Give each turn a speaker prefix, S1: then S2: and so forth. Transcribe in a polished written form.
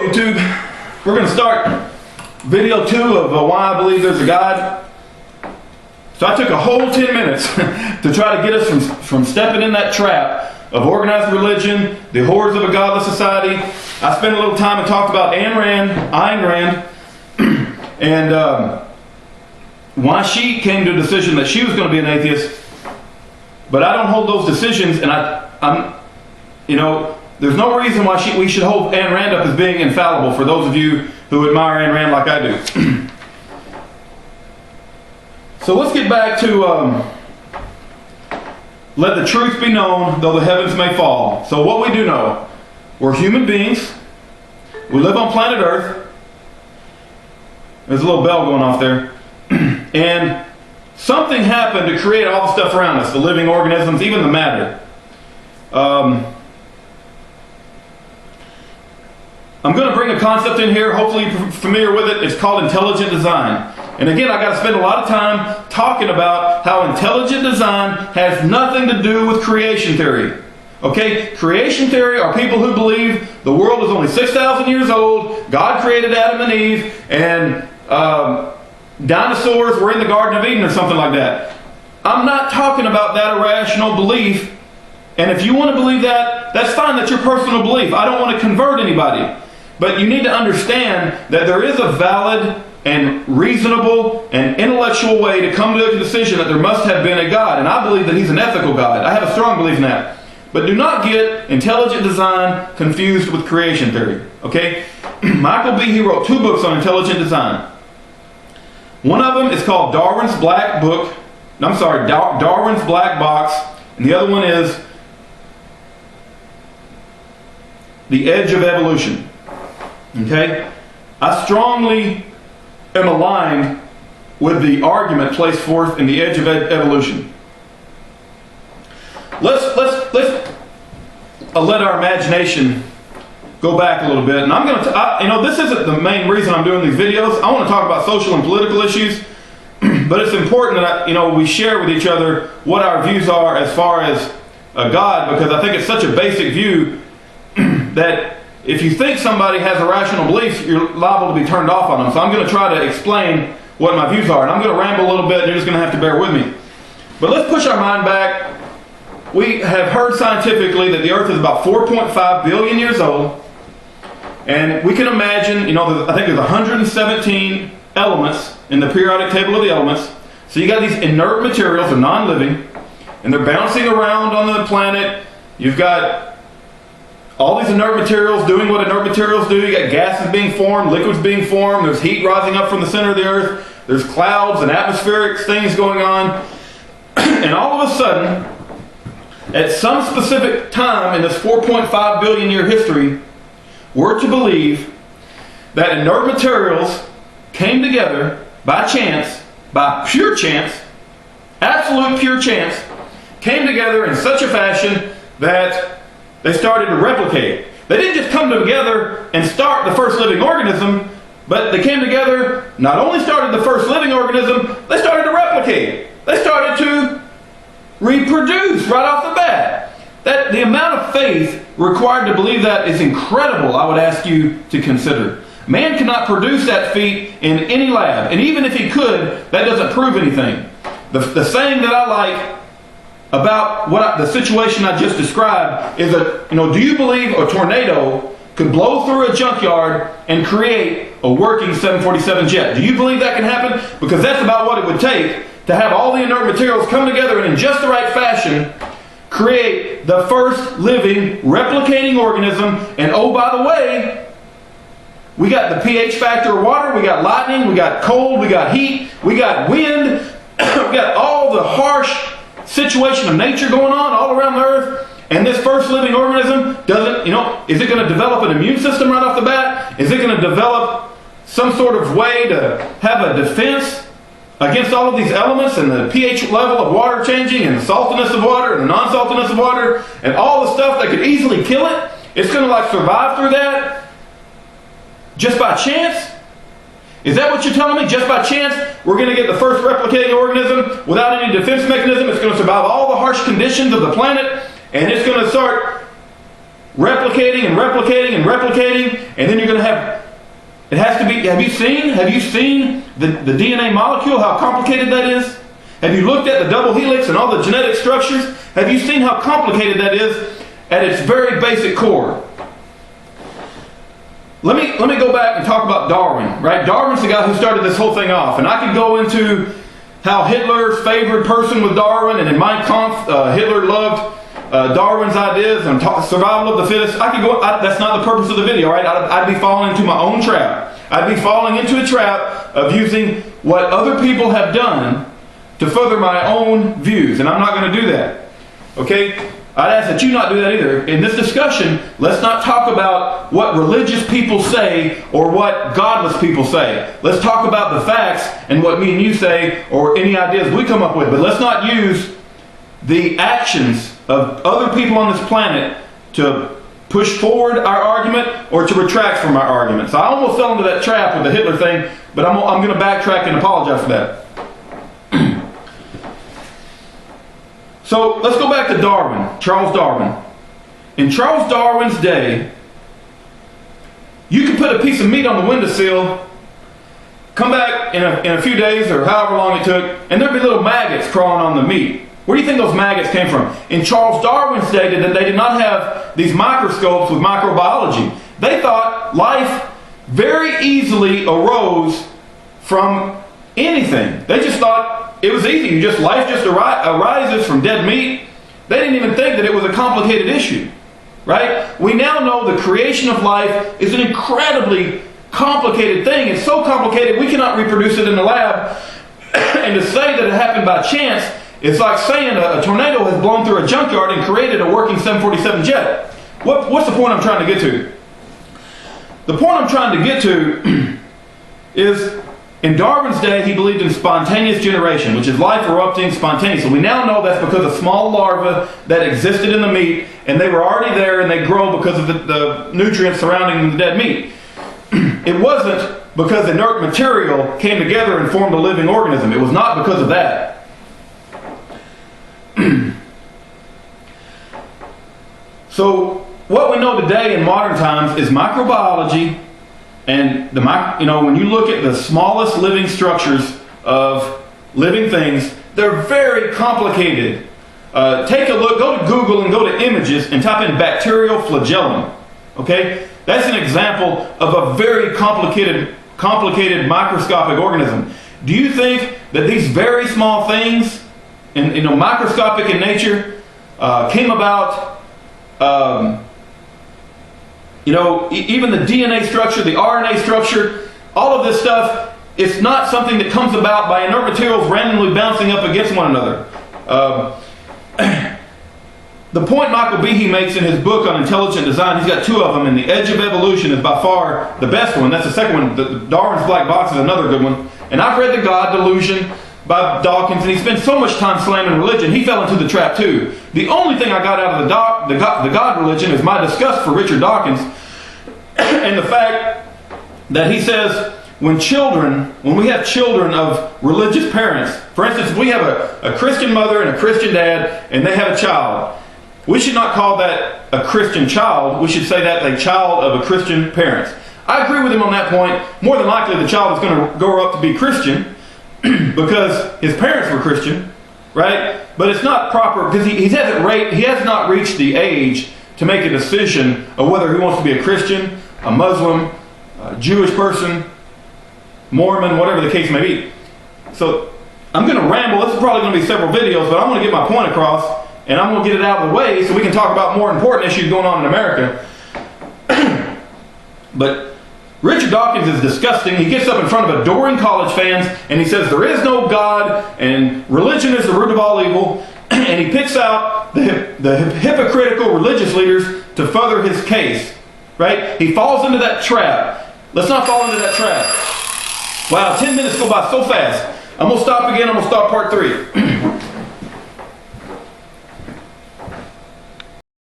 S1: Hello YouTube, we're going to start video 2 of why I believe there's a God. So I took a whole 10 minutes to try to get us from stepping in that trap of organized religion, the horrors of a godless society. I spent a little time and talked about Ayn Rand, and why she came to a decision that she was going to be an atheist. But I don't hold those decisions, and there's no reason why we should hold Ayn Rand up as being infallible, for those of you who admire Ayn Rand like I do. So let's get back to let the truth be known, though the heavens may fall. So what we do know, we're human beings. We live on planet Earth. There's a little bell going off there. And something happened to create all the stuff around us, the living organisms, even the matter. I'm going to bring a concept in here, hopefully you're familiar with it. It's called intelligent design. And again, I got to spend a lot of time talking about how intelligent design has nothing to do with creation theory. Okay? Creation theory are people who believe the world is only 6,000 years old, God created Adam and Eve, and dinosaurs were in the Garden of Eden or something like that. I'm not talking about that irrational belief. And if you want to believe that, that's fine. That's your personal belief. I don't want to convert anybody. But you need to understand that there is a valid and reasonable and intellectual way to come to a decision that there must have been a God. And I believe that He's an ethical God. I have a strong belief in that. But do not get intelligent design confused with creation theory. Okay? Michael B., he wrote 2 books on intelligent design. One of them is called Darwin's Black Box. And the other one is The Edge of Evolution. Okay? I strongly am aligned with the argument placed forth in The Edge of Evolution. Let's let our imagination go back a little bit. And I'm going to, this isn't the main reason I'm doing these videos. I want to talk about social and political issues. But it's important that we share with each other what our views are as far as God, because I think it's such a basic view that if you think somebody has irrational beliefs, you're liable to be turned off on them. So I'm going to try to explain what my views are. And I'm going to ramble a little bit, and you're just going to have to bear with me. But let's push our mind back. We have heard scientifically that the Earth is about 4.5 billion years old. And we can imagine, I think there's 117 elements in the periodic table of the elements. So you got these inert materials, they're non-living, and they're bouncing around on the planet. You've got all these inert materials doing what inert materials do. You got gases being formed, liquids being formed, there's heat rising up from the center of the Earth, there's clouds and atmospheric things going on. And all of a sudden, at some specific time in this 4.5 billion year history, we're to believe that inert materials came together by chance, by pure chance, absolute pure chance, came together in such a fashion that they started to replicate. They didn't just come together and start the first living organism, but they came together, not only started the first living organism, they started to replicate. They started to reproduce right off the bat. That the amount of faith required to believe that is incredible, I would ask you to consider. Man cannot produce that feat in any lab, and even if he could, that doesn't prove anything. The saying that I like about the situation I just described is that, do you believe a tornado could blow through a junkyard and create a working 747 jet? Do you believe that can happen? Because that's about what it would take to have all the inert materials come together and in just the right fashion create the first living replicating organism. And oh, by the way, we got the pH factor of water, we got lightning, we got cold, we got heat, we got wind, we got all the harsh situation of nature going on all around the Earth. And this first living organism doesn't, is it going to develop an immune system right off the bat? Is it going to develop some sort of way to have a defense against all of these elements and the pH level of water changing and the saltiness of water and the non-saltiness of water and all the stuff that could easily kill it? It's going to survive through that just by chance? Is that what you're telling me? Just by chance, we're going to get the first replicating organism without any defense mechanism? It's going to survive all the harsh conditions of the planet, and it's going to start replicating and replicating and replicating, and then you're going to have, it has to be, have you seen the DNA molecule, how complicated that is? Have you looked at the double helix and all the genetic structures? Have you seen how complicated that is at its very basic core? Let me go back and talk about Darwin, right? Darwin's the guy who started this whole thing off, and I could go into how Hitler's favorite person was Darwin, and in Mein Kampf, Hitler loved Darwin's ideas and survival of the fittest. I could go. That's not the purpose of the video, right? I'd be falling into my own trap. I'd be falling into a trap of using what other people have done to further my own views, and I'm not going to do that. Okay? I'd ask that you not do that either. In this discussion, let's not talk about what religious people say or what godless people say. Let's talk about the facts and what me and you say or any ideas we come up with. But let's not use the actions of other people on this planet to push forward our argument or to retract from our argument. So I almost fell into that trap with the Hitler thing, but I'm going to backtrack and apologize for that. So let's go back to Darwin, Charles Darwin. In Charles Darwin's day, you could put a piece of meat on the windowsill, come back in a few days or however long it took, and there'd be little maggots crawling on the meat. Where do you think those maggots came from? In Charles Darwin's day, they did not have these microscopes with microbiology. They thought life very easily arose from anything. They just thought it was easy. Life just arises from dead meat. They didn't even think that it was a complicated issue, right? We now know the creation of life is an incredibly complicated thing. It's so complicated we cannot reproduce it in the lab. And to say that it happened by chance, it's like saying a tornado has blown through a junkyard and created a working 747 jet. What's the point I'm trying to get to? The point I'm trying to get to is, in Darwin's day, he believed in spontaneous generation, which is life erupting spontaneously. So we now know that's because of small larvae that existed in the meat, and they were already there, and they grow because of the nutrients surrounding the dead meat. It wasn't because inert material came together and formed a living organism. It was not because of that. So what we know today in modern times is microbiology. And when you look at the smallest living structures of living things, they're very complicated. Take a look, go to Google and go to images and type in bacterial flagellum. Okay? That's an example of a very complicated microscopic organism. Do you think that these very small things, microscopic in nature, came about even the DNA structure, the RNA structure, all of this stuff, it's not something that comes about by inert materials randomly bouncing up against one another. The point Michael Behe makes in his book on intelligent design, he's got two of them, and The Edge of Evolution is by far the best one. That's the second one. The Darwin's Black Box is another good one. And I've read The God Delusion by Dawkins, and he spent so much time slamming religion, he fell into the trap too. The only thing I got out of the God religion is my disgust for Richard Dawkins and the fact that he says when we have children of religious parents, for instance, if we have a Christian mother and a Christian dad and they have a child, we should not call that a Christian child. We should say that's a child of a Christian parents. I agree with him on that point. More than likely the child is going to grow up to be Christian because his parents were Christian, right? But it's not proper because he has not reached the age to make a decision of whether he wants to be a Christian, a Muslim, a Jewish person, Mormon, whatever the case may be. So I'm going to ramble. This is probably going to be several videos, but I'm going to get my point across, and I'm going to get it out of the way so we can talk about more important issues going on in America. But Richard Dawkins is disgusting. He gets up in front of adoring college fans and he says there is no God and religion is the root of all evil. And he picks out the hypocritical religious leaders to further his case. Right? He falls into that trap. Let's not fall into that trap. Wow, 10 minutes go by so fast. I'm going to stop again. I'm going to start part 3.